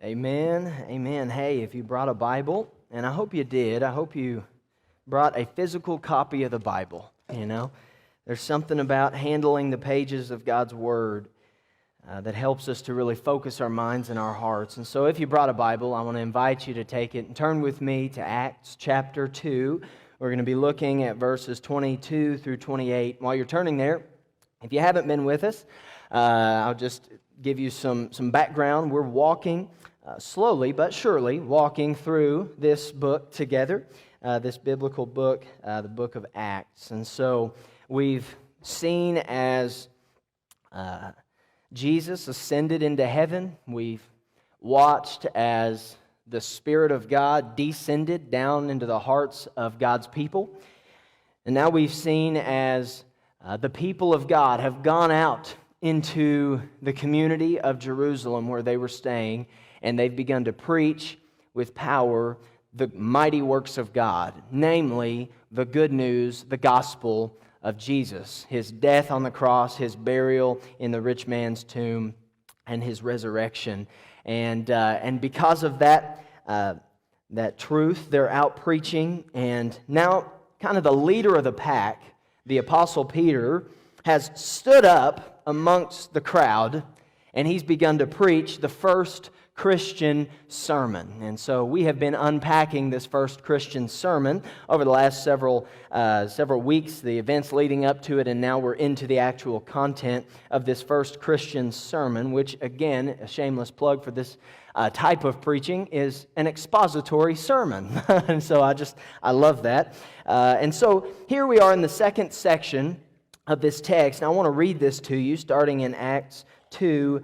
Amen. Amen. Hey, if you brought a Bible, and I hope you did, I hope you brought a physical copy of the Bible, There's something about handling the pages of God's Word that helps us to really focus our minds and our hearts. And so if you brought a Bible, I want to invite you to take it and turn with me to Acts chapter 2. We're going to be looking at verses 22 through 28. While you're turning there, if you haven't been with us, I'll just give you some background. We're walking slowly but surely, walking through this book together, this biblical book, the book of Acts. And so we've seen as Jesus ascended into heaven. We've watched as the Spirit of God descended down into the hearts of God's people. And now we've seen as the people of God have gone out into the community of Jerusalem where they were staying, and they've begun to preach with power the mighty works of God, namely the good news, the gospel of Jesus, His death on the cross, His burial in the rich man's tomb, and His resurrection. And because of that truth, they're out preaching, and now kind of the leader of the pack, the Apostle Peter, has stood up amongst the crowd, and he's begun to preach the first Christian sermon. And so we have been unpacking this first Christian sermon over the last several weeks, the events leading up to it, and now we're into the actual content of this first Christian sermon, which, again, a shameless plug for this type of preaching, is an expository sermon. And so I love that. And so here we are in the second section of this text, and I want to read this to you starting in Acts 2,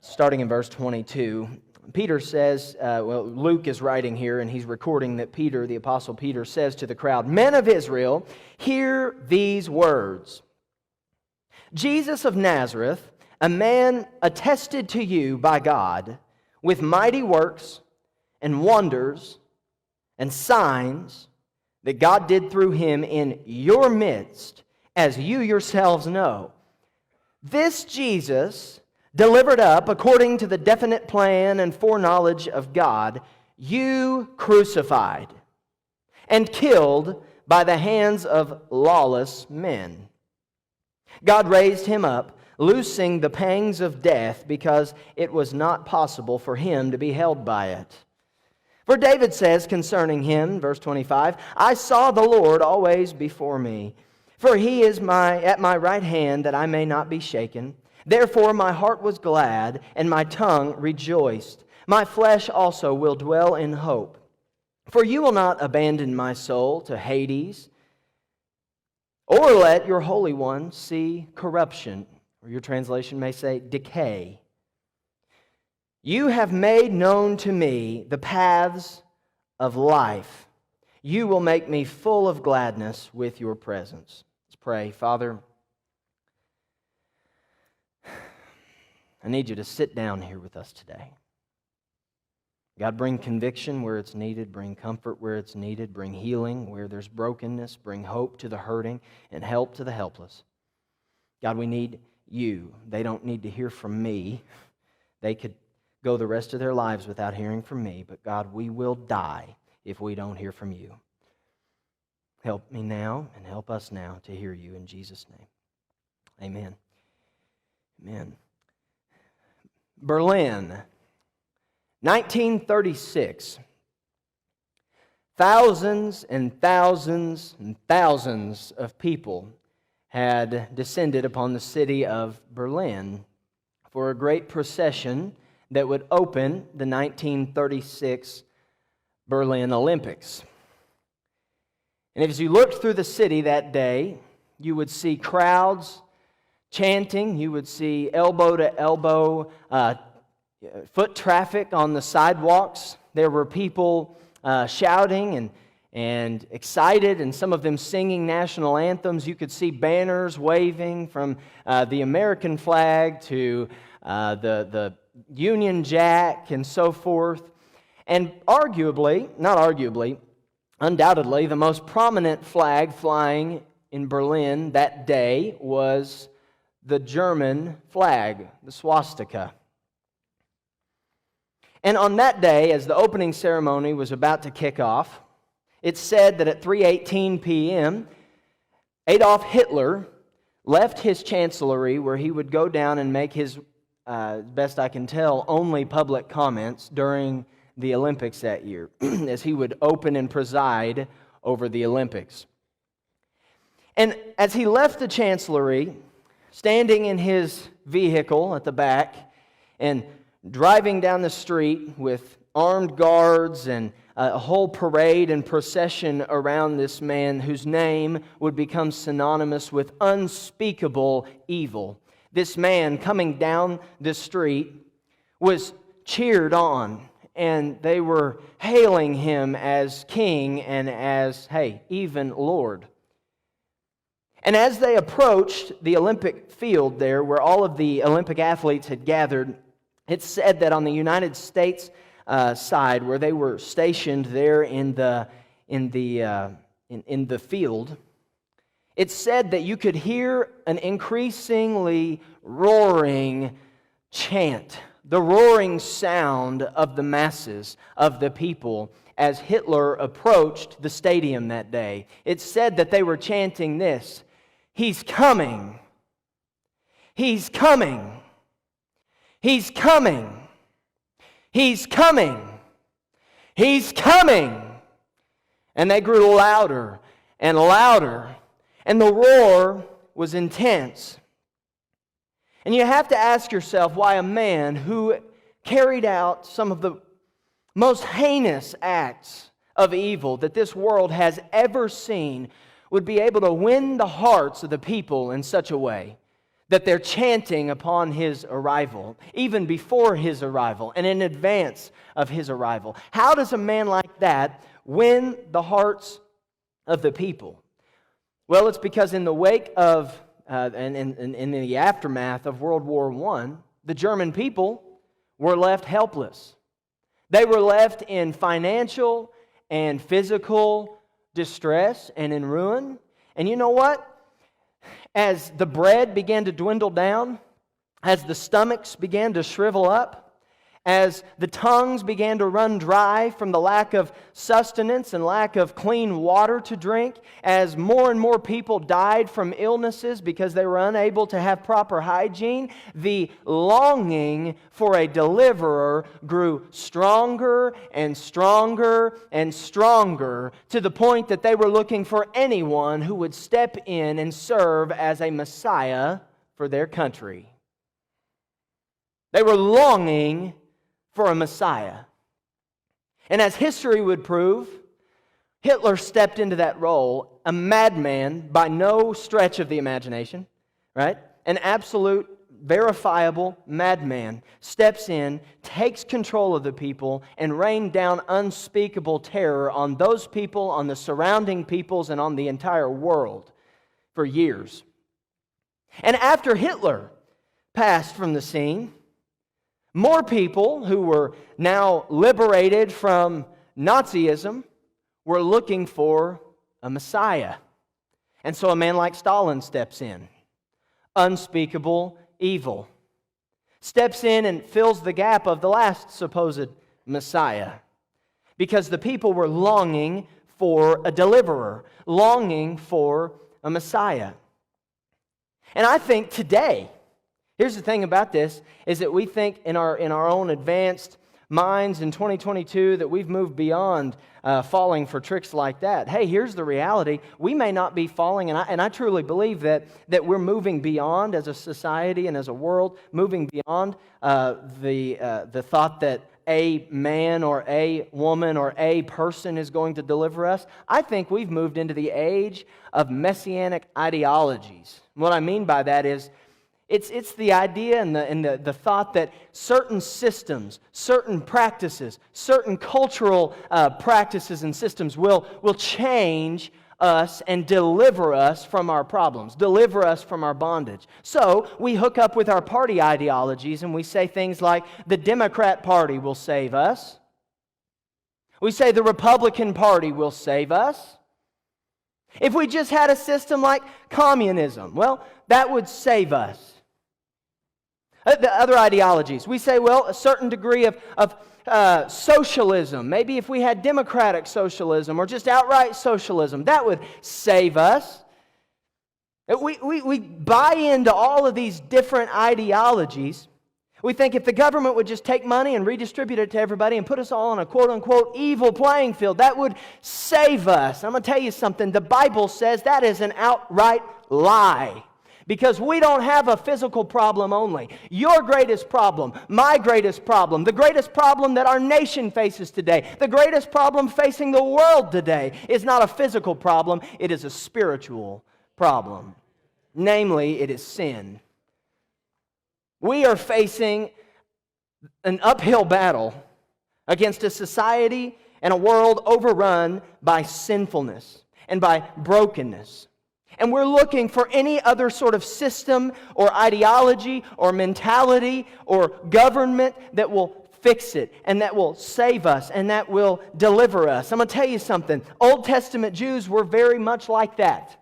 starting in verse 22. Peter says, Luke is writing here, and he's recording that Peter, the Apostle Peter, says to the crowd, "Men of Israel, hear these words. Jesus of Nazareth, a man attested to you by God with mighty works and wonders and signs that God did through him in your midst, as you yourselves know. This Jesus, delivered up according to the definite plan and foreknowledge of God, you crucified and killed by the hands of lawless men. God raised him up, loosing the pangs of death, because it was not possible for him to be held by it. For David says concerning him, verse 25, I saw the Lord always before me, for he is at my right hand, that I may not be shaken. Therefore my heart was glad, and my tongue rejoiced. My flesh also will dwell in hope. For you will not abandon my soul to Hades, or let your Holy One see corruption. Or your translation may say decay. You have made known to me the paths of life. You will make me full of gladness with your presence." Let's pray. Father, I need you to sit down here with us today. God, bring conviction where it's needed, bring comfort where it's needed, bring healing where there's brokenness, bring hope to the hurting and help to the helpless. God, we need you. They don't need to hear from me. They could go the rest of their lives without hearing from me, but God, we will die if we don't hear from you. Help me now and help us now to hear you in Jesus' name. Amen. Amen. Berlin, 1936. Thousands and thousands and thousands of people had descended upon the city of Berlin for a great procession that would open the 1936 Berlin Olympics. And as you looked through the city that day, you would see crowds chanting, you would see elbow-to-elbow foot traffic on the sidewalks. There were people shouting and excited, and some of them singing national anthems. You could see banners waving from the American flag to the Union Jack and so forth. And undoubtedly, the most prominent flag flying in Berlin that day was the German flag, the swastika. And on that day, as the opening ceremony was about to kick off, it's said that at 3:18 p.m., Adolf Hitler left his chancellery where he would go down and make his, best I can tell, only public comments during the Olympics that year, as he would open and preside over the Olympics. And as he left the chancellery, standing in his vehicle at the back and driving down the street with armed guards and a whole parade and procession around this man whose name would become synonymous with unspeakable evil. This man coming down the street was cheered on, and they were hailing him as king and as, hey, even Lord. And as they approached the Olympic field there, where all of the Olympic athletes had gathered, it's said that on the United States side, where they were stationed there in the field, it's said that you could hear an increasingly roaring chant, the roaring sound of the masses of the people as Hitler approached the stadium that day. It's said that they were chanting this: "He's coming! He's coming! He's coming! He's coming! He's coming!" And they grew louder and louder, and the roar was intense. And you have to ask yourself why a man who carried out some of the most heinous acts of evil that this world has ever seen would be able to win the hearts of the people in such a way that they're chanting upon his arrival, even before his arrival and in advance of his arrival. How does a man like that win the hearts of the people? Well, it's because in the wake of, and in the aftermath of World War I, the German people were left helpless. They were left in financial and physical distress and in ruin. And you know what? As the bread began to dwindle down, as the stomachs began to shrivel up, as the tongues began to run dry from the lack of sustenance and lack of clean water to drink, as more and more people died from illnesses because they were unable to have proper hygiene, the longing for a deliverer grew stronger and stronger and stronger, to the point that they were looking for anyone who would step in and serve as a Messiah for their country. They were longing for a Messiah. And as history would prove, Hitler stepped into that role, a madman by no stretch of the imagination, right? An absolute, verifiable madman steps in, takes control of the people, and rained down unspeakable terror on those people, on the surrounding peoples, and on the entire world for years. And after Hitler passed from the scene, more people who were now liberated from Nazism were looking for a Messiah. And so a man like Stalin steps in. Unspeakable evil. Steps in and fills the gap of the last supposed Messiah. Because the people were longing for a deliverer, longing for a Messiah. And I think today, here's the thing about this, is that we think in our own advanced minds in 2022 that we've moved beyond falling for tricks like that. Hey, here's the reality. We may not be falling, and I truly believe that we're moving beyond as a society and as a world, moving beyond the thought that a man or a woman or a person is going to deliver us. I think we've moved into the age of Messianic ideologies. What I mean by that is, It's the idea and the thought that certain systems, certain practices, certain cultural practices and systems will change us and deliver us from our problems, deliver us from our bondage. So we hook up with our party ideologies and we say things like, the Democrat Party will save us. We say the Republican Party will save us. If we just had a system like communism, well, that would save us. The other ideologies, we say, well, a certain degree of socialism. Maybe if we had democratic socialism or just outright socialism, that would save us. We buy into all of these different ideologies. We think if the government would just take money and redistribute it to everybody and put us all on a quote-unquote evil playing field, that would save us. I'm going to tell you something. The Bible says that is an outright lie. Because we don't have a physical problem only. Your greatest problem, my greatest problem, the greatest problem that our nation faces today, the greatest problem facing the world today is not a physical problem, it is a spiritual problem. Namely, it is sin. We are facing an uphill battle against a society and a world overrun by sinfulness and by brokenness. And we're looking for any other sort of system or ideology or mentality or government that will fix it and that will save us and that will deliver us. I'm going to tell you something. Old Testament Jews were very much like that.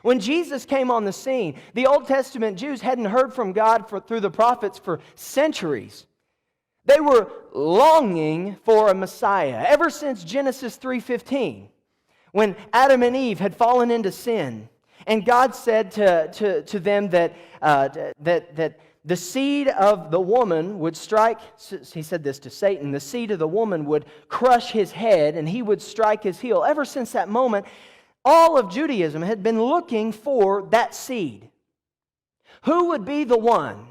When Jesus came on the scene, the Old Testament Jews hadn't heard from God through the prophets for centuries. They were longing for a Messiah ever since Genesis 3:15. When Adam and Eve had fallen into sin, and God said to them that the seed of the woman would strike, he said this to Satan, the seed of the woman would crush his head and he would strike his heel. Ever since that moment, all of Judaism had been looking for that seed. Who would be the one?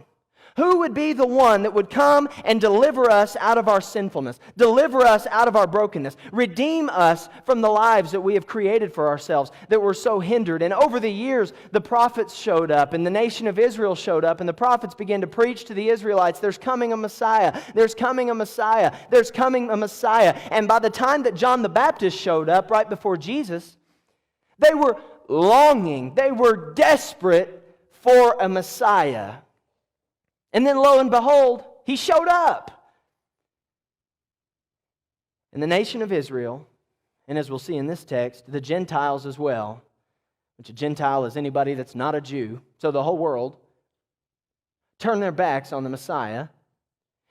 Who would be the one that would come and deliver us out of our sinfulness, deliver us out of our brokenness, redeem us from the lives that we have created for ourselves that were so hindered? And over the years, the prophets showed up and the nation of Israel showed up and the prophets began to preach to the Israelites, there's coming a Messiah, there's coming a Messiah, there's coming a Messiah. And by the time that John the Baptist showed up right before Jesus, they were longing, they were desperate for a Messiah. And then lo and behold, he showed up. And the nation of Israel, and as we'll see in this text, the Gentiles as well, which a Gentile is anybody that's not a Jew, so the whole world, turned their backs on the Messiah,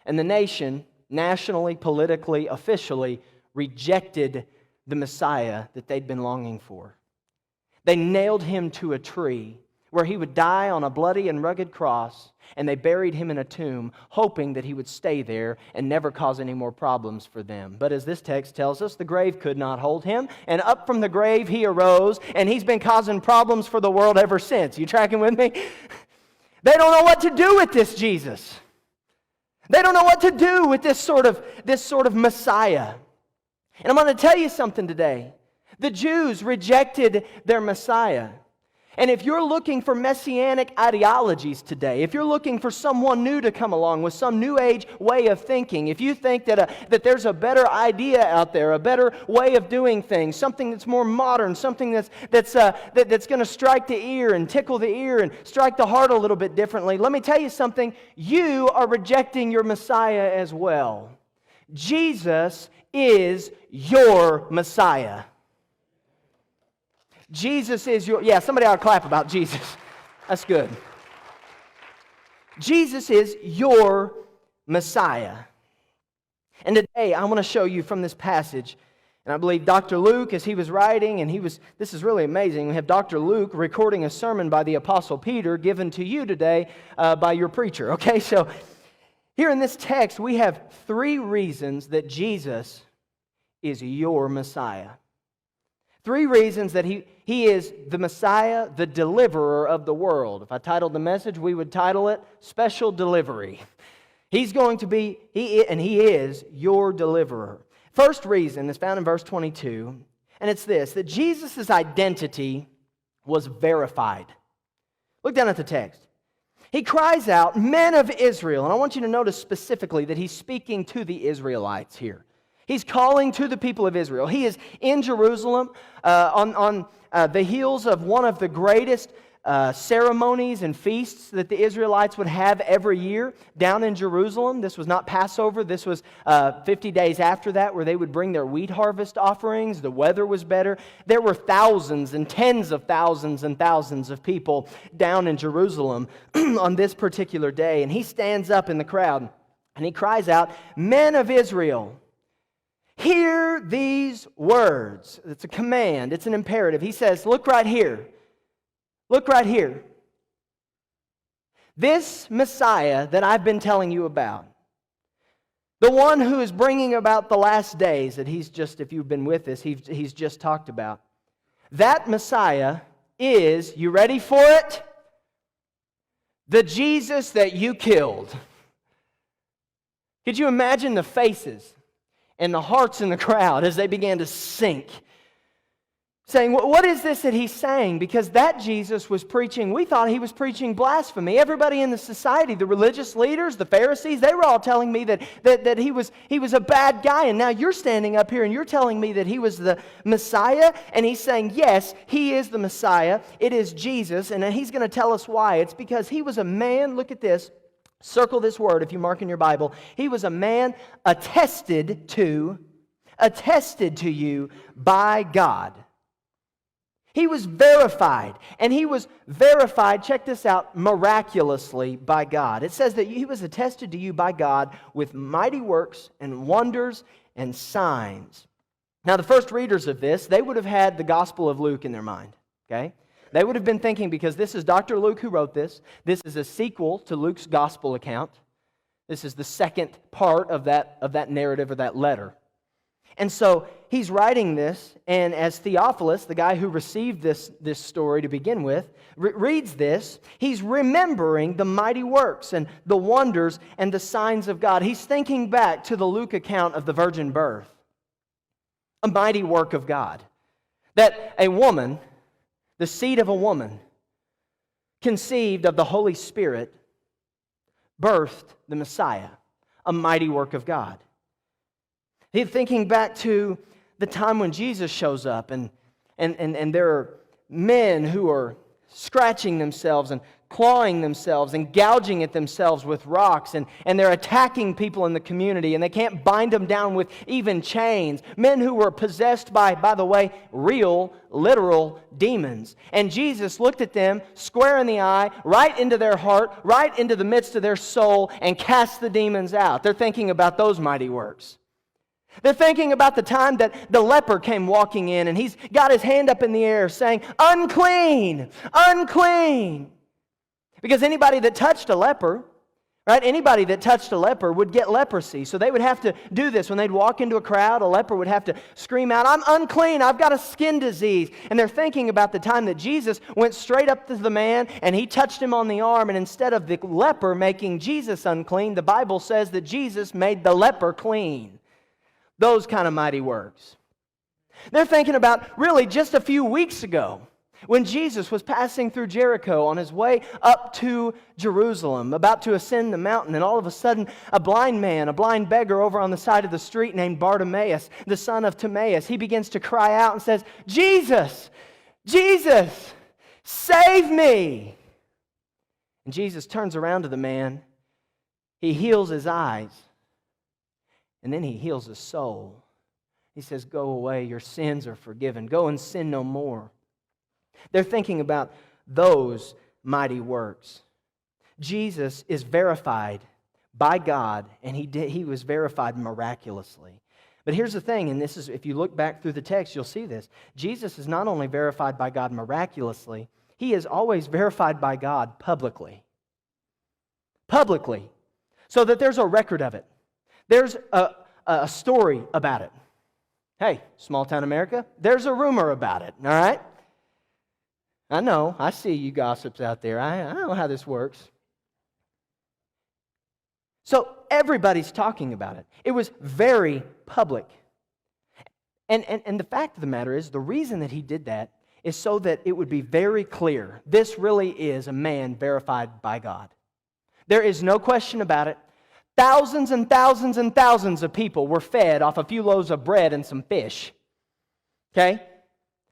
and the nation, nationally, politically, officially, rejected the Messiah that they'd been longing for. They nailed him to a tree where he would die on a bloody and rugged cross, and they buried him in a tomb, hoping that he would stay there and never cause any more problems for them. But as this text tells us, the grave could not hold him, and up from the grave he arose, and he's been causing problems for the world ever since. You tracking with me? They don't know what to do with this Jesus. They don't know what to do with this sort of Messiah. And I'm going to tell you something today. The Jews rejected their Messiah. And if you're looking for Messianic ideologies today, if you're looking for someone new to come along with some new age way of thinking, if you think that there's a better idea out there, a better way of doing things, something that's more modern, something that's going to strike the ear and tickle the ear and strike the heart a little bit differently, let me tell you something. You are rejecting your Messiah as well. Jesus is your Messiah. Jesus is your... Yeah, somebody ought to clap about Jesus. That's good. Jesus is your Messiah. And today, I want to show you from this passage, and I believe Dr. Luke, as he was writing, this is really amazing. We have Dr. Luke recording a sermon by the Apostle Peter given to you today by your preacher. Okay, so here in this text, we have 3 reasons that Jesus is your Messiah. 3 reasons that he is the Messiah, the deliverer of the world. If I titled the message, we would title it Special Delivery. He's going to be, he is your deliverer. First reason is found in verse 22, and it's this, that Jesus' identity was verified. Look down at the text. He cries out, "Men of Israel," and I want you to notice specifically that he's speaking to the Israelites here. He's calling to the people of Israel. He is in Jerusalem on the heels of one of the greatest ceremonies and feasts that the Israelites would have every year down in Jerusalem. This was not Passover. This was 50 days after that, where they would bring their wheat harvest offerings. The weather was better. There were thousands and tens of thousands and thousands of people down in Jerusalem on this particular day. And he stands up in the crowd and he cries out, "Men of Israel, hear these words." It's a command. It's an imperative. He says, look right here. Look right here. This Messiah that I've been telling you about, the one who is bringing about the last days that he's just, if you've been with us, he's just talked about. That Messiah is, you ready for it? The Jesus that you killed. Could you imagine the faces and the hearts in the crowd as they began to sink? Saying, what is this that he's saying? Because that Jesus was preaching, we thought he was preaching blasphemy. Everybody in the society, the religious leaders, the Pharisees, they were all telling me that he was a bad guy. And now you're standing up here and you're telling me that he was the Messiah. And he's saying, yes, he is the Messiah. It is Jesus. And he's going to tell us why. It's because he was a man, look at this, circle this word if you mark in your Bible. He was a man attested to you by God. He was verified, and he was verified, check this out, miraculously by God. It says that he was attested to you by God with mighty works and wonders and signs. Now, the first readers of this, they would have had the Gospel of Luke in their mind, okay? They would have been thinking, because this is Dr. Luke who wrote this. This is a sequel to Luke's Gospel account. This is the second part of that narrative or that letter. And so he's writing this, and as Theophilus, the guy who received this story to begin with, reads this, he's remembering the mighty works and the wonders and the signs of God. He's thinking back to the Luke account of the virgin birth, a mighty work of God. That a woman, the seed of a woman, conceived of the Holy Spirit, birthed the Messiah, a mighty work of God. He's thinking back to the time when Jesus shows up and there are men who are scratching themselves and clawing themselves and gouging at themselves with rocks, and they're attacking people in the community, and they can't bind them down with even chains. Men who were possessed by the way, real, literal demons. And Jesus looked at them square in the eye, right into their heart, right into the midst of their soul, and cast the demons out. They're thinking about those mighty works. They're thinking about the time that the leper came walking in and he's got his hand up in the air saying, "Unclean, unclean." Because anybody that touched a leper, right? Anybody that touched a leper would get leprosy. So they would have to do this. When they'd walk into a crowd, a leper would have to scream out, "I'm unclean, I've got a skin disease." And they're thinking about the time that Jesus went straight up to the man and he touched him on the arm. And instead of the leper making Jesus unclean, the Bible says that Jesus made the leper clean. Those kind of mighty works. They're thinking about really just a few weeks ago when Jesus was passing through Jericho on his way up to Jerusalem, about to ascend the mountain, and all of a sudden a blind man, a blind beggar over on the side of the street named Bartimaeus, the son of Timaeus, he begins to cry out and says, "Jesus, Jesus, save me." And Jesus turns around to the man, he heals his eyes, and then he heals his soul. He says, "Go away, your sins are forgiven. Go and sin no more." They're thinking about those mighty works. Jesus is verified by God, and he was verified miraculously. But here's the thing, and this is, if you look back through the text, you'll see this. Jesus is not only verified by God miraculously, he is always verified by God publicly. Publicly. So that there's a record of it. There's a story about it. Hey, small town America, there's a rumor about it, all right? I know, I see you gossips out there. I know how this works. So everybody's talking about it. It was very public. And the fact of the matter is, the reason that he did that is so that it would be very clear. This really is a man verified by God. There is no question about it. Thousands and thousands and thousands of people were fed off a few loaves of bread and some fish. Okay?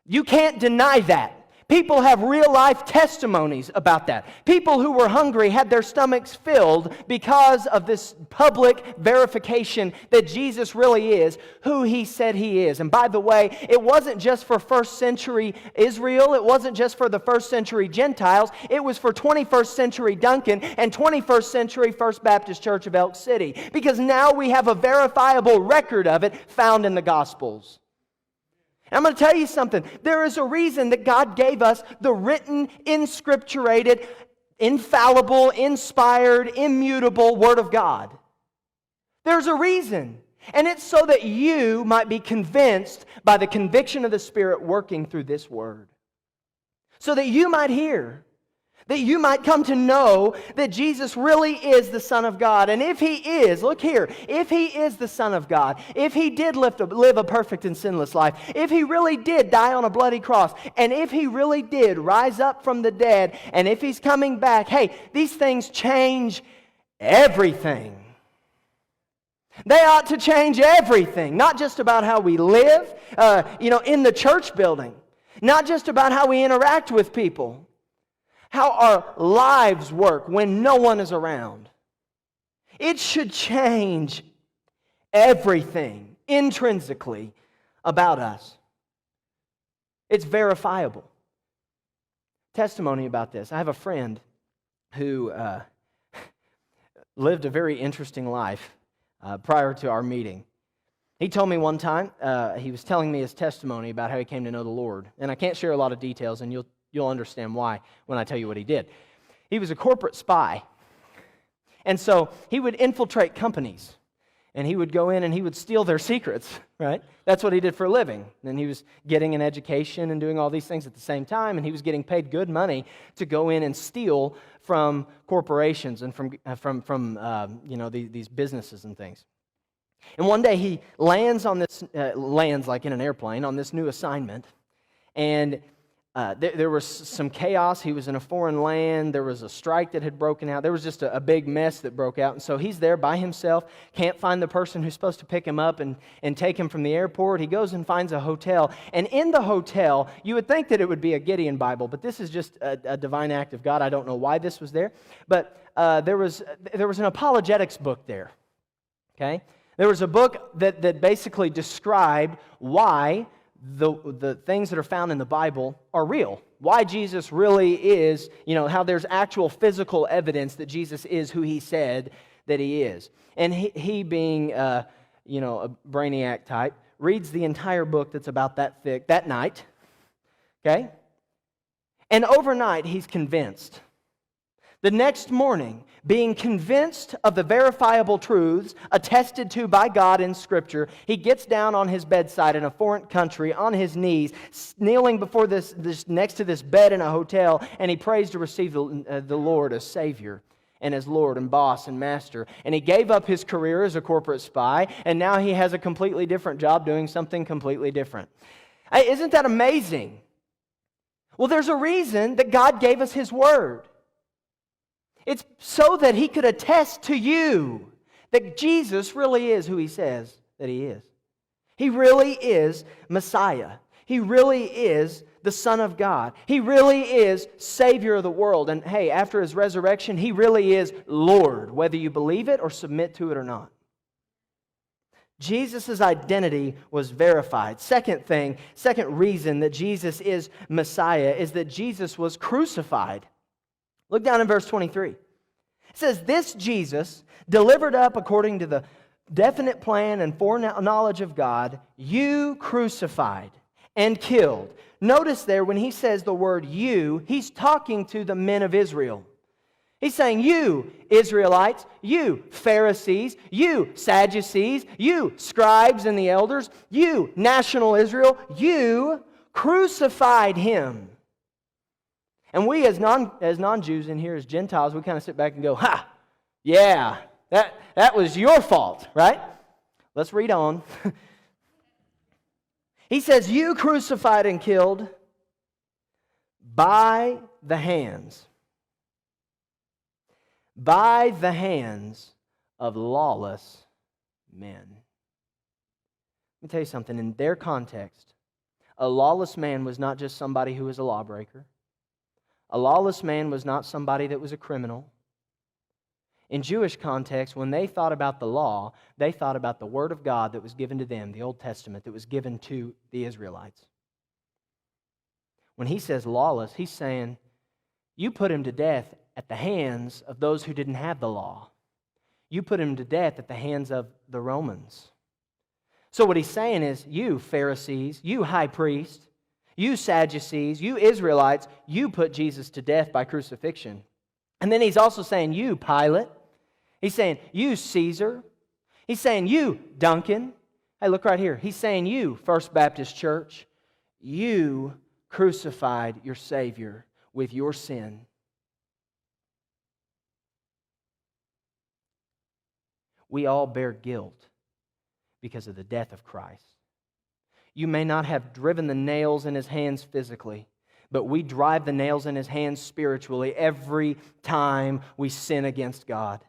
You can't deny that. People have real-life testimonies about that. People who were hungry had their stomachs filled because of this public verification that Jesus really is who He said He is. And by the way, it wasn't just for first century Israel. It wasn't just for the first century Gentiles. It was for 21st century Duncan and 21st century First Baptist Church of Elk City. Because now we have a verifiable record of it found in the Gospels. I'm going to tell you something. There is a reason that God gave us the written, inscripturated, infallible, inspired, immutable Word of God. There's a reason. And it's so that you might be convinced by the conviction of the Spirit working through this Word. So that you might hear. That you might come to know that Jesus really is the Son of God. And if He is, look here, if He is the Son of God, if He did live a perfect and sinless life, if He really did die on a bloody cross, and if He really did rise up from the dead, and if He's coming back, hey, these things change everything. They ought to change everything, not just about how we live, in the church building, not just about how we interact with people. How our lives work when no one is around. It should change everything intrinsically about us. It's verifiable. Testimony about this. I have a friend who lived a very interesting life prior to our meeting. He told me one time, he was telling me his testimony about how he came to know the Lord. And I can't share a lot of details, and you'll understand why when I tell you what he did. He was a corporate spy. And so he would infiltrate companies. And he would go in and he would steal their secrets, right? That's what he did for a living. And he was getting an education and doing all these things at the same time. And he was getting paid good money to go in and steal from corporations and from these businesses and things. And one day he lands like in an airplane on this new assignment. And there was some chaos. He was in a foreign land. There was a strike that had broken out. There was just a big mess that broke out. And so he's there by himself, can't find the person who's supposed to pick him up and take him from the airport. He goes and finds a hotel. And in the hotel, you would think that it would be a Gideon Bible, but this is just a divine act of God. I don't know why this was there. But there was an apologetics book there. Okay? There was a book that basically described why the things that are found in the Bible are real. Why Jesus really is, how there's actual physical evidence that Jesus is who He said that He is. And he being, a brainiac type, reads the entire book that's about that thick that night, okay? And overnight, he's convinced. The next morning, being convinced of the verifiable truths attested to by God in Scripture, he gets down on his bedside in a foreign country, on his knees, kneeling before this next to this bed in a hotel, and he prays to receive the Lord as Savior and as Lord and boss and master. And he gave up his career as a corporate spy, and now he has a completely different job doing something completely different. Hey, isn't that amazing? Well, there's a reason that God gave us His Word. It's so that He could attest to you that Jesus really is who He says that He is. He really is Messiah. He really is the Son of God. He really is Savior of the world. And hey, after His resurrection, He really is Lord, whether you believe it or submit to it or not. Jesus' identity was verified. Second reason that Jesus is Messiah is that Jesus was crucified. Look down in verse 23. It says, "This Jesus, delivered up according to the definite plan and foreknowledge of God, you crucified and killed." Notice there when he says the word you, he's talking to the men of Israel. He's saying, you Israelites, you Pharisees, you Sadducees, you scribes and the elders, you national Israel, you crucified Him. And we as non-Jews in here, as Gentiles, we kind of sit back and go, ha, yeah, that was your fault, right? Let's read on. He says, you crucified and killed by the hands of lawless men. Let me tell you something. In their context, A lawless man was not just somebody who was a lawbreaker. A lawless man was not somebody that was a criminal. In Jewish context, when they thought about the law, they thought about the Word of God that was given to them, the Old Testament that was given to the Israelites. When he says lawless, he's saying, you put him to death at the hands of those who didn't have the law. You put him to death at the hands of the Romans. So what he's saying is, you Pharisees, you high priests, you Sadducees, you Israelites, you put Jesus to death by crucifixion. And then he's also saying, you Pilate. He's saying, you Caesar. He's saying, you Duncan. Hey, look right here. He's saying, you First Baptist Church, you crucified your Savior with your sin. We all bear guilt because of the death of Christ. You may not have driven the nails in His hands physically, but we drive the nails in His hands spiritually every time we sin against God.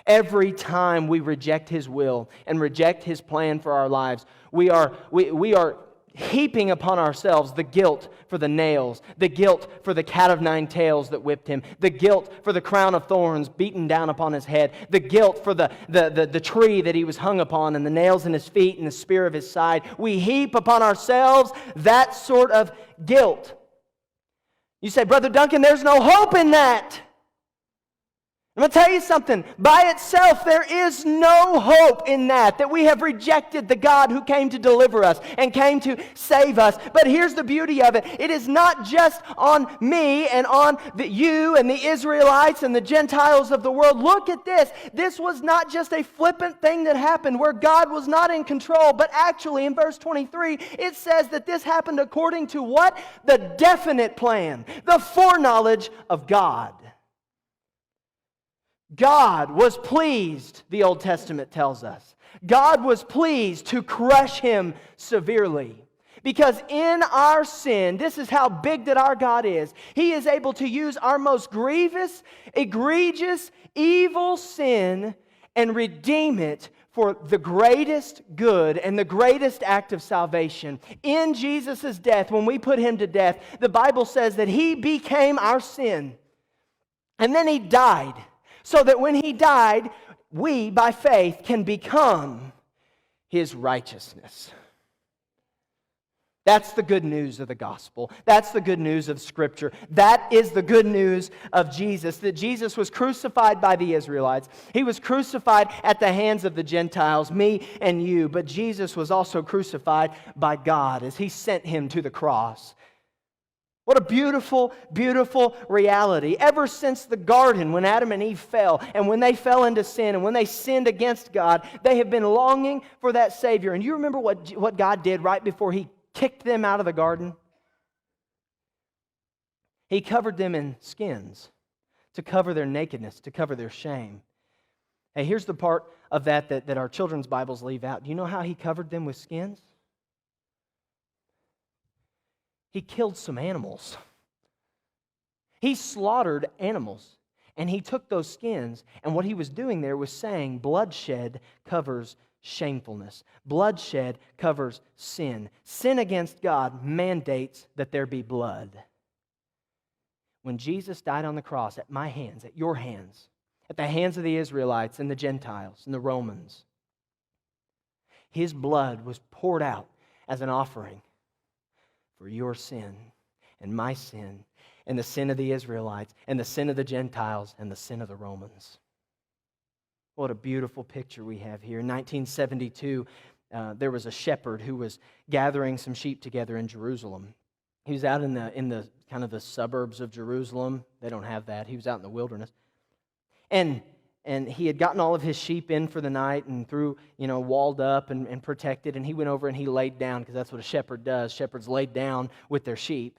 Every time we reject His will and reject His plan for our lives, we are heaping upon ourselves the guilt for the nails, the guilt for the cat of nine tails that whipped Him, the guilt for the crown of thorns beaten down upon His head, the guilt for the tree that He was hung upon, and the nails in His feet and the spear of His side. We heap upon ourselves that sort of guilt. You say, Brother Duncan, there's no hope in that. I'm going to tell you something. By itself, there is no hope in that we have rejected the God who came to deliver us and came to save us. But here's the beauty of it. It is not just on me and on you and the Israelites and the Gentiles of the world. Look at this. This was not just a flippant thing that happened where God was not in control, but actually in verse 23, it says that this happened according to what? The definite plan, the foreknowledge of God. God was pleased, the Old Testament tells us. God was pleased to crush Him severely. Because in our sin, this is how big that our God is. He is able to use our most grievous, egregious, evil sin and redeem it for the greatest good and the greatest act of salvation. In Jesus' death, when we put Him to death, the Bible says that He became our sin. And then He died. So that when He died, we, by faith, can become His righteousness. That's the good news of the gospel. That's the good news of Scripture. That is the good news of Jesus, that Jesus was crucified by the Israelites. He was crucified at the hands of the Gentiles, me and you. But Jesus was also crucified by God as He sent Him to the cross. What a beautiful, beautiful reality. Ever since the garden, when Adam and Eve fell, and when they fell into sin, and when they sinned against God, they have been longing for that Savior. And you remember what God did right before He kicked them out of the garden? He covered them in skins to cover their nakedness, to cover their shame. Hey, here's the part of that our children's Bibles leave out. Do you know how He covered them with skins? He killed some animals. He slaughtered animals. And He took those skins, and what He was doing there was saying bloodshed covers shamefulness. Bloodshed covers sin. Sin against God mandates that there be blood. When Jesus died on the cross at my hands, at your hands, at the hands of the Israelites and the Gentiles and the Romans, His blood was poured out as an offering for your sin and my sin and the sin of the Israelites and the sin of the Gentiles and the sin of the Romans. What a beautiful picture we have here. In 1972, there was a shepherd who was gathering some sheep together in Jerusalem. He was out in the kind of the suburbs of Jerusalem. They don't have that. He was out in the wilderness. And he had gotten all of his sheep in for the night and walled up and protected. And he went over and he laid down, because that's what a shepherd does. Shepherds laid down with their sheep.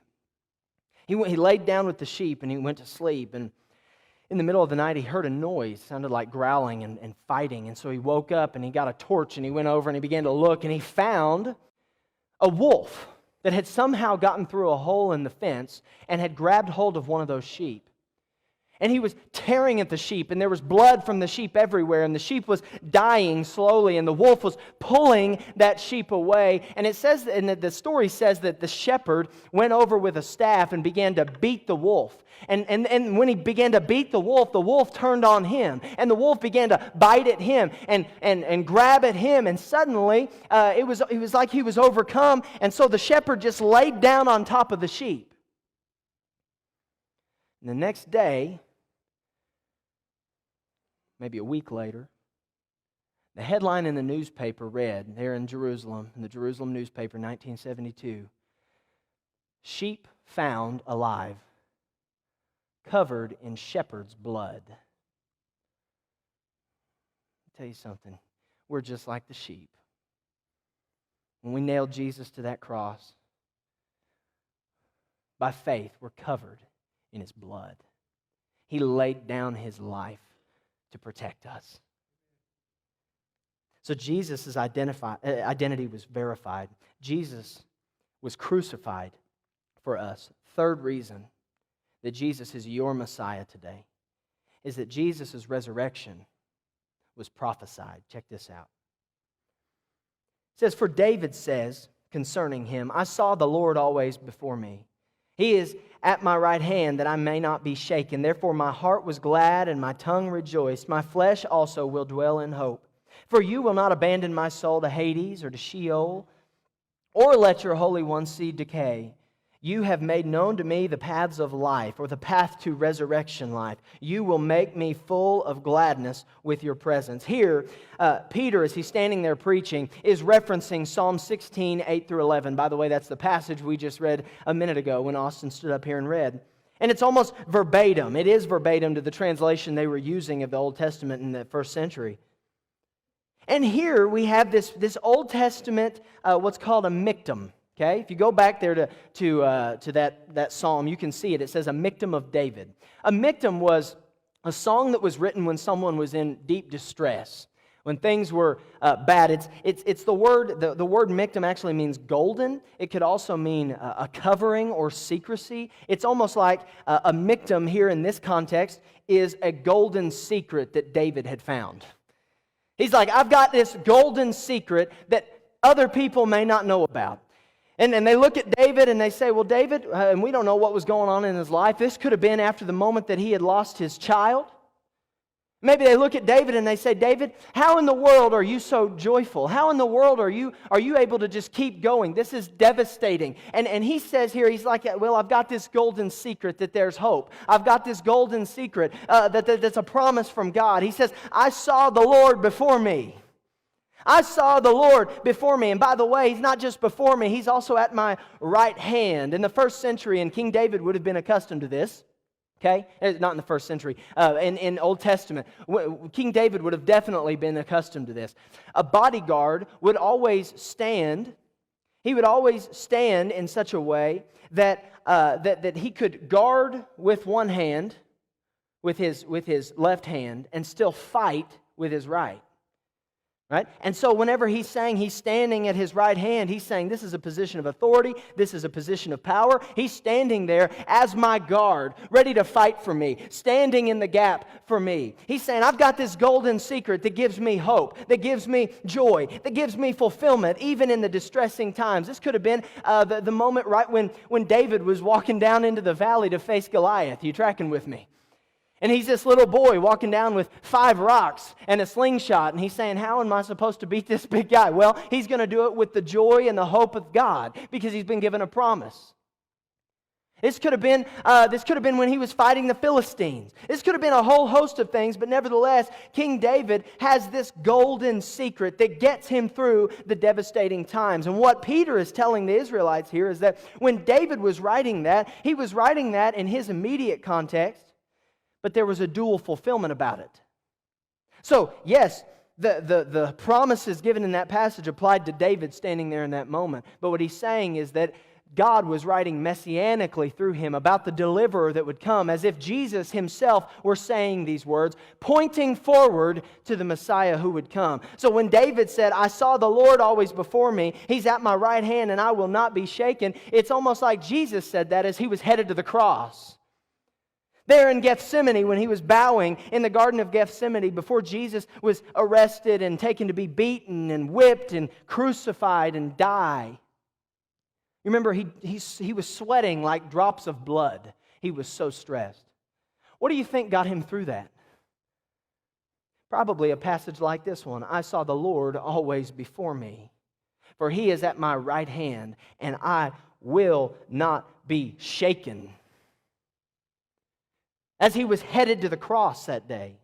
He laid down with the sheep and he went to sleep. And in the middle of the night, he heard a noise. It sounded like growling and fighting. And so he woke up and he got a torch and he went over and he began to look. And he found a wolf that had somehow gotten through a hole in the fence and had grabbed hold of one of those sheep. And he was tearing at the sheep, and there was blood from the sheep everywhere, and the sheep was dying slowly, and the wolf was pulling that sheep away. And it says, and the story says that the shepherd went over with a staff and began to beat the wolf. And when he began to beat the wolf turned on him, and the wolf began to bite at him and grab at him, and suddenly it was like he was overcome, and so the shepherd just laid down on top of the sheep. And the next day, maybe a week later, the headline in the newspaper read, there in Jerusalem, in the Jerusalem newspaper, 1972, "Sheep found alive, covered in shepherd's blood." I'll tell you something, we're just like the sheep. When we nailed Jesus to that cross, by faith, we're covered in His blood. He laid down His life to protect us. So Jesus' identity was verified. Jesus was crucified for us. Third reason that Jesus is your Messiah today is that Jesus' resurrection was prophesied. Check this out. It says, "For David says concerning Him, I saw the Lord always before me. He is at my right hand, that I may not be shaken. Therefore my heart was glad and my tongue rejoiced. My flesh also will dwell in hope. For you will not abandon my soul to Hades or to Sheol, or let your Holy One see decay. You have made known to me the paths of life, or the path to resurrection life. You will make me full of gladness with your presence." Here, Peter, as he's standing there preaching, is referencing Psalm 16, 8 through 11. By the way, that's the passage we just read a minute ago when Austin stood up here and read. And it's almost verbatim. It is verbatim to the translation they were using of the Old Testament in the first century. And here we have this Old Testament, what's called a miktam. Okay, if you go back there to that psalm, you can see it. It says a miktam of David. A miktam was a song that was written when someone was in deep distress, when things were bad. It's the word miktam actually means golden. It could also mean a covering or secrecy. It's almost like a miktam here in this context is a golden secret that David had found. He's like, I've got this golden secret that other people may not know about. And they look at David and they say, well, David, and we don't know what was going on in his life. This could have been after the moment that he had lost his child. Maybe they look at David and they say, David, how in the world are you so joyful? How in the world are you able to just keep going? This is devastating. And he says here, he's like, well, I've got this golden secret that there's hope. I've got this golden secret that's a promise from God. He says, I saw the Lord before me. I saw the Lord before me. And by the way, He's not just before me, He's also at my right hand. In the first century, and King David would have been accustomed to this. Okay? Not in the first century. In Old Testament, King David would have definitely been accustomed to this. A bodyguard would always stand. He would always stand in such a way that he could guard with one hand, with his left hand, and still fight with his right. Right? And so whenever he's saying he's standing at his right hand, he's saying this is a position of authority, this is a position of power. He's standing there as my guard, ready to fight for me, standing in the gap for me. He's saying, I've got this golden secret that gives me hope, that gives me joy, that gives me fulfillment, even in the distressing times. This could have been the moment right when David was walking down into the valley to face Goliath. You tracking with me? And he's this little boy walking down with 5 rocks and a slingshot. And he's saying, how am I supposed to beat this big guy? Well, he's going to do it with the joy and the hope of God because he's been given a promise. This could have been when he was fighting the Philistines. This could have been a whole host of things. But nevertheless, King David has this golden secret that gets him through the devastating times. And what Peter is telling the Israelites here is that when David was writing that, he was writing that in his immediate context. But there was a dual fulfillment about it. So, yes, the promises given in that passage applied to David standing there in that moment. But what he's saying is that God was writing messianically through him about the deliverer that would come, as if Jesus himself were saying these words, pointing forward to the Messiah who would come. So when David said, I saw the Lord always before me, He's at my right hand and I will not be shaken, it's almost like Jesus said that as He was headed to the cross. There in Gethsemane, when he was bowing in the Garden of Gethsemane, before Jesus was arrested and taken to be beaten and whipped and crucified and die. You remember, he was sweating like drops of blood. He was so stressed. What do you think got him through that? Probably a passage like this one. I saw the Lord always before me, for he is at my right hand, and I will not be shaken. As he was headed to the cross that day.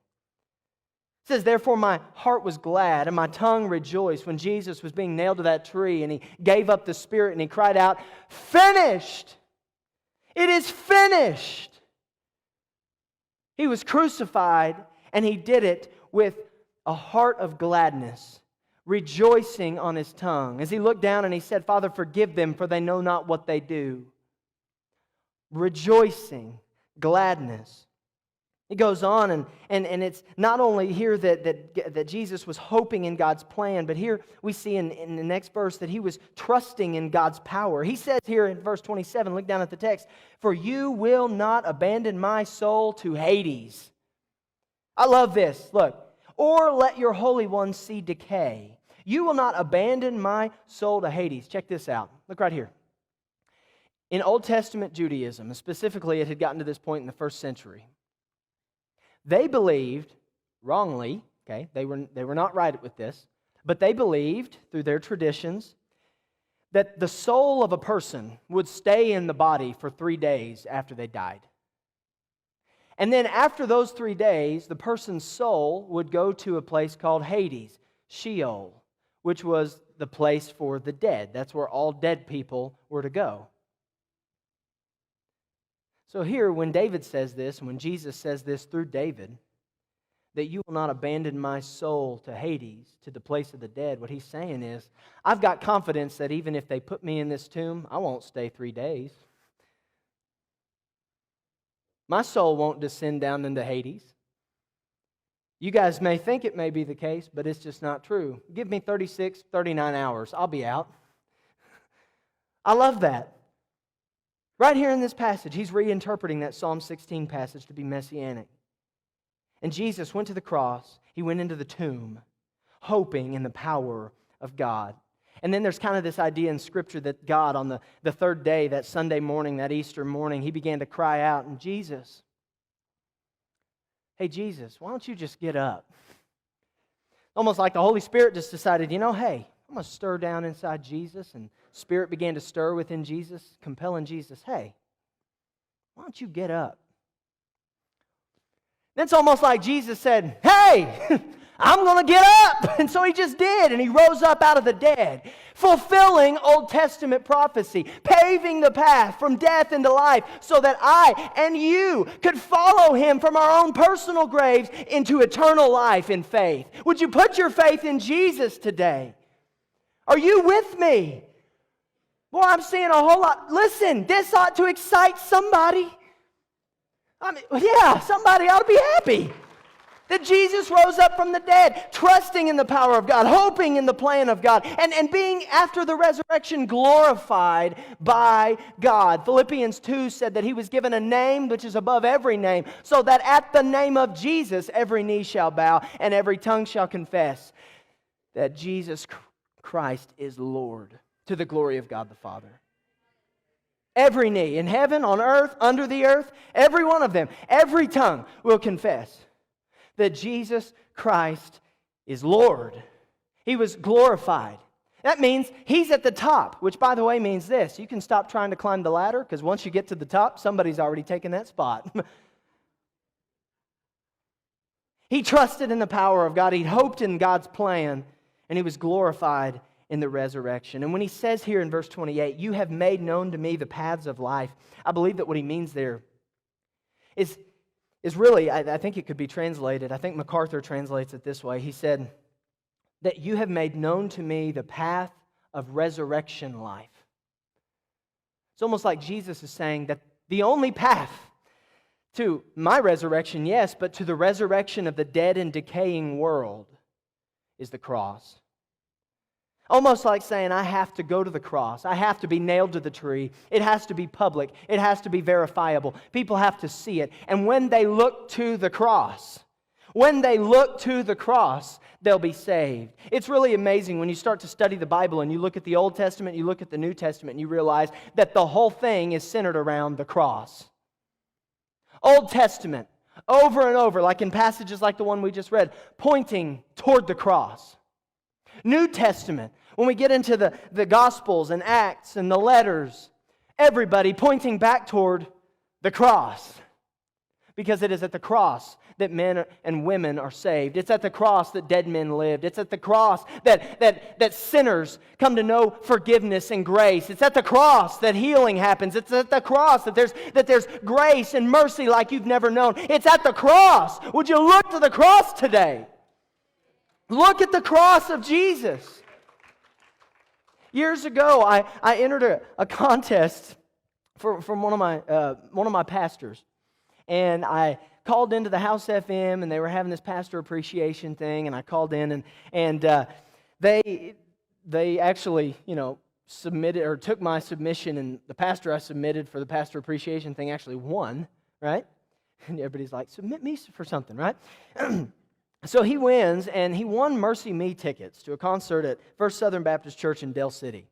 It says, therefore my heart was glad and my tongue rejoiced when Jesus was being nailed to that tree and he gave up the spirit and he cried out, finished! It is finished! He was crucified and he did it with a heart of gladness, rejoicing on his tongue. As he looked down and he said, Father, forgive them, for they know not what they do. Rejoicing, gladness. It goes on, and it's not only here that Jesus was hoping in God's plan, but here we see in the next verse that he was trusting in God's power. He says here in verse 27, look down at the text, for you will not abandon my soul to Hades. I love this. Look, or let your Holy One see decay. You will not abandon my soul to Hades. Check this out. Look right here. In Old Testament Judaism, and specifically it had gotten to this point in the first century, they believed, wrongly, okay, they were not right with this, but they believed through their traditions that the soul of a person would stay in the body for 3 days after they died. And then after those 3 days, the person's soul would go to a place called Hades, Sheol, which was the place for the dead. That's where all dead people were to go. So here, when David says this, and when Jesus says this through David, that you will not abandon my soul to Hades, to the place of the dead, what he's saying is, I've got confidence that even if they put me in this tomb, I won't stay 3 days. My soul won't descend down into Hades. You guys may think it may be the case, but it's just not true. Give me 36, 39 hours. I'll be out. I love that. Right here in this passage, he's reinterpreting that Psalm 16 passage to be messianic. And Jesus went to the cross. He went into the tomb, hoping in the power of God. And then there's kind of this idea in Scripture that God, on the third day, that Sunday morning, that Easter morning, he began to cry out, and Jesus, hey, Jesus, why don't you just get up? Almost like the Holy Spirit just decided, hey, I'm going to stir down inside Jesus, and Spirit began to stir within Jesus, compelling Jesus, hey, why don't you get up? Then it's almost like Jesus said, hey, I'm going to get up. And so he just did, and he rose up out of the dead, fulfilling Old Testament prophecy, paving the path from death into life so that I and you could follow him from our own personal graves into eternal life in faith. Would you put your faith in Jesus today? Are you with me? Boy, I'm seeing a whole lot. Listen, this ought to excite somebody. Somebody ought to be happy that Jesus rose up from the dead, trusting in the power of God, hoping in the plan of God, and being, after the resurrection, glorified by God. Philippians 2 said that he was given a name which is above every name, so that at the name of Jesus every knee shall bow and every tongue shall confess that Jesus Christ is Lord, to the glory of God the Father. Every knee, in heaven, on earth, under the earth, every one of them, every tongue will confess that Jesus Christ is Lord. He was glorified. That means he's at the top, which, by the way, means this. You can stop trying to climb the ladder, because once you get to the top, somebody's already taken that spot. He trusted in the power of God. He hoped in God's plan, and he was glorified in the resurrection. And when he says here in verse 28, you have made known to me the paths of life, I believe that what he means there is really, I think it could be translated, I think MacArthur translates it this way. He said that you have made known to me the path of resurrection life. It's almost like Jesus is saying that the only path to my resurrection, yes, but to the resurrection of the dead and decaying world is the cross. Almost like saying, I have to go to the cross. I have to be nailed to the tree. It has to be public. It has to be verifiable. People have to see it. And when they look to the cross, they'll be saved. It's really amazing when you start to study the Bible and you look at the Old Testament, you look at the New Testament, and you realize that the whole thing is centered around the cross. Old Testament, over and over, like in passages like the one we just read, pointing toward the cross. New Testament, when we get into the Gospels and Acts and the letters, everybody pointing back toward the cross. Because it is at the cross that men and women are saved. It's at the cross that dead men lived. It's at the cross that sinners come to know forgiveness and grace. It's at the cross that healing happens. It's at the cross that there's grace and mercy like you've never known. It's at the cross. Would you look to the cross today? Look at the cross of Jesus. Years ago, I entered a contest from one of my pastors, and I called into the House FM, and they were having this pastor appreciation thing, and I called in, and they actually, submitted or took my submission, and the pastor I submitted for the pastor appreciation thing actually won, right? And everybody's like, submit me for something, right? So he wins, and he won Mercy Me tickets to a concert at First Southern Baptist Church in Del City.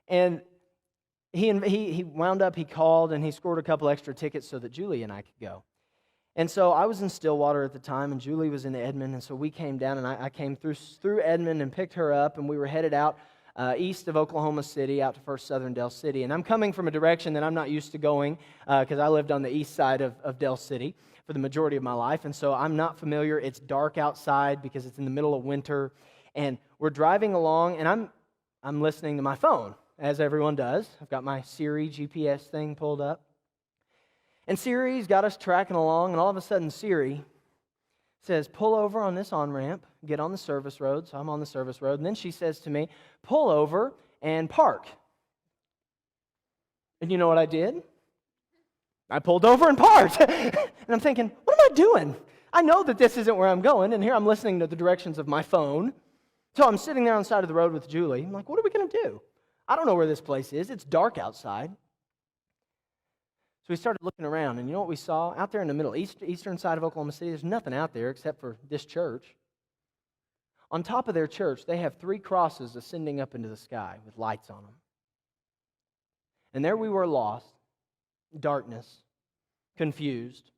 And he wound up, he called, and he scored a couple extra tickets so that Julie and I could go. And so I was in Stillwater at the time, and Julie was in Edmond, and so we came down, and I came through Edmond and picked her up, and we were headed out east of Oklahoma City, out to First Southern Del City. And I'm coming from a direction that I'm not used to going, because I lived on the east side of Del City for the majority of my life, and so I'm not familiar. It's dark outside because it's in the middle of winter, and we're driving along, and I'm listening to my phone, as everyone does. I've got my Siri GPS thing pulled up, and Siri's got us tracking along, and all of a sudden Siri says, pull over on this on-ramp, get on the service road. So I'm on the service road, and then she says to me, pull over and park. And you know what I did? I pulled over and parked. And I'm thinking, what am I doing? I know that this isn't where I'm going, and here I'm listening to the directions of my phone. So I'm sitting there on the side of the road with Julie. I'm like, what are we going to do? I don't know where this place is. It's dark outside. So we started looking around, and you know what we saw? Out there in the middle, eastern side of Oklahoma City, there's nothing out there except for this church. On top of their church, they have 3 crosses ascending up into the sky with lights on them. And there we were lost, darkness, confused,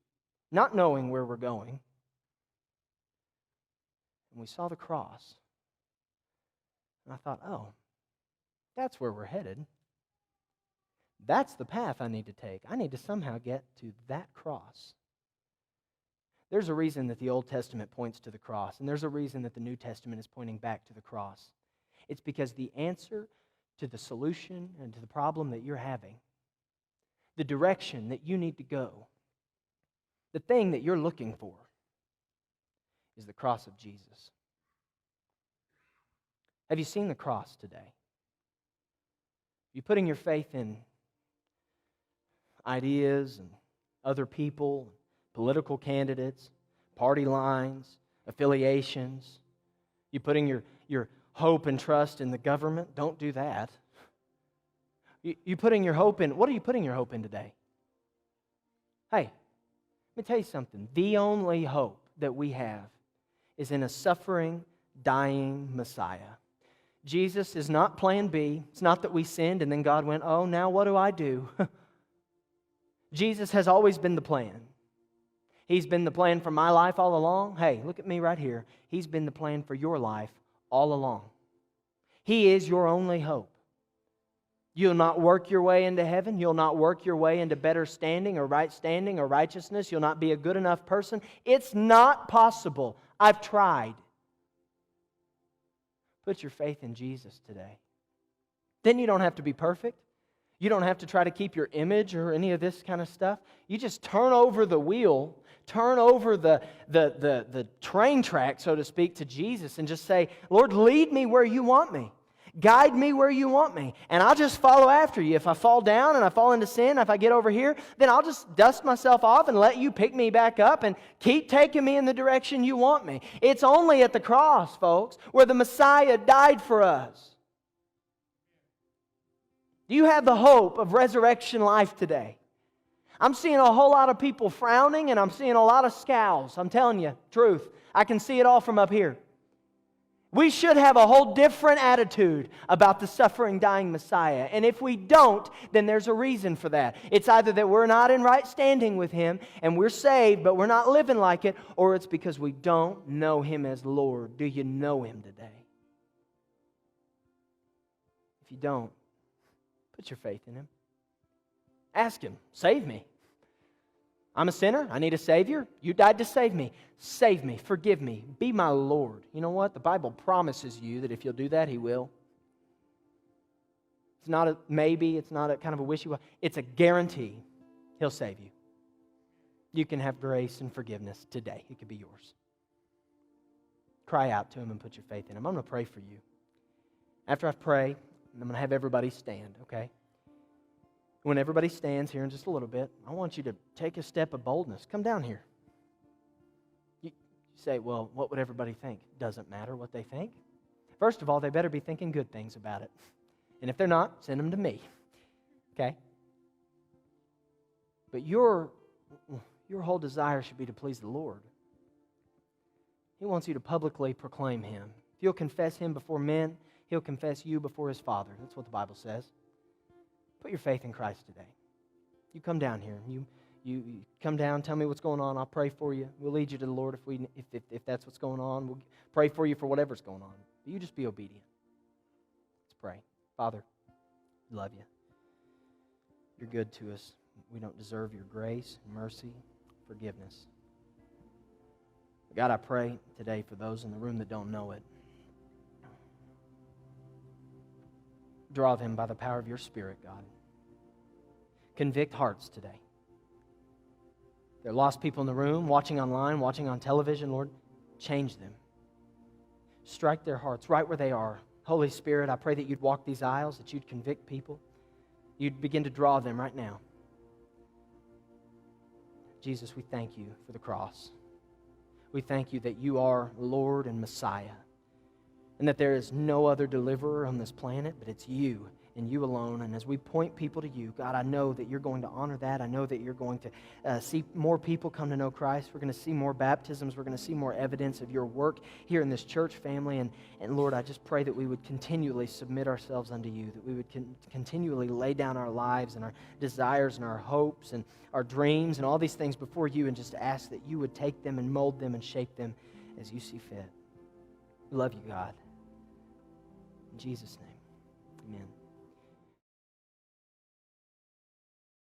not knowing where we're going. And we saw the cross. And I thought, oh, that's where we're headed. That's the path I need to take. I need to somehow get to that cross. There's a reason that the Old Testament points to the cross, and there's a reason that the New Testament is pointing back to the cross. It's because the answer to the solution and to the problem that you're having, the direction that you need to go, the thing that you're looking for, is the cross of Jesus. Have you seen the cross today? Are you putting your faith in ideas and other people, political candidates, party lines, affiliations? You putting your hope and trust in the government? Don't do that. You putting your hope in, what are you putting your hope in today? Hey, let me tell you something. The only hope that we have is in a suffering, dying Messiah. Jesus is not plan B. It's not that we sinned and then God went, oh, now what do I do? Jesus has always been the plan. He's been the plan for my life all along. Hey, look at me right here. He's been the plan for your life all along. He is your only hope. You'll not work your way into heaven. You'll not work your way into better standing or right standing or righteousness. You'll not be a good enough person. It's not possible. I've tried. Put your faith in Jesus today. Then you don't have to be perfect. You don't have to try to keep your image or any of this kind of stuff. You just turn over the wheel, turn over the train track, so to speak, to Jesus and just say, Lord, lead me where you want me. Guide me where you want me, and I'll just follow after you. If I fall down and I fall into sin, if I get over here, then I'll just dust myself off and let you pick me back up and keep taking me in the direction you want me. It's only at the cross, folks, where the Messiah died for us. Do you have the hope of resurrection life today? I'm seeing a whole lot of people frowning, and I'm seeing a lot of scowls. I'm telling you, truth. I can see it all from up here. We should have a whole different attitude about the suffering, dying Messiah. And if we don't, then there's a reason for that. It's either that we're not in right standing with Him, and we're saved, but we're not living like it, or it's because we don't know Him as Lord. Do you know Him today? If you don't, put your faith in Him. Ask Him, save me. I'm a sinner. I need a Savior. You died to save me. Save me. Forgive me. Be my Lord. You know what? The Bible promises you that if you'll do that, He will. It's not a maybe. It's not a kind of a wishy-washy. It's a guarantee. He'll save you. You can have grace and forgiveness today. It could be yours. Cry out to Him and put your faith in Him. I'm going to pray for you. After I pray, I'm going to have everybody stand, okay? When everybody stands here in just a little bit, I want you to take a step of boldness. Come down here. You say, well, what would everybody think? Doesn't matter what they think. First of all, they better be thinking good things about it. And if they're not, send them to me. Okay? But your whole desire should be to please the Lord. He wants you to publicly proclaim Him. If you'll confess Him before men, He'll confess you before His Father. That's what the Bible says. Put your faith in Christ today. You come down here. You come down, tell me what's going on. I'll pray for you. We'll lead you to the Lord if that's what's going on. We'll pray for you for whatever's going on. But you just be obedient. Let's pray. Father, we love you. You're good to us. We don't deserve your grace, mercy, forgiveness. God, I pray today for those in the room that don't know it. Draw them by the power of your Spirit, God. Convict hearts today. There are lost people in the room, watching online, watching on television. Lord, change them. Strike their hearts right where they are. Holy Spirit, I pray that you'd walk these aisles, that you'd convict people. You'd begin to draw them right now. Jesus, we thank you for the cross. We thank you that you are Lord and Messiah, and that there is no other deliverer on this planet, but it's you and you alone. And as we point people to you, God, I know that you're going to honor that. I know that you're going to see more people come to know Christ. We're going to see more baptisms. We're going to see more evidence of your work here in this church family. And Lord, I just pray that we would continually submit ourselves unto you, that we would continually lay down our lives and our desires and our hopes and our dreams and all these things before you, and just ask that you would take them and mold them and shape them as you see fit. We love you, God. In Jesus' name, amen.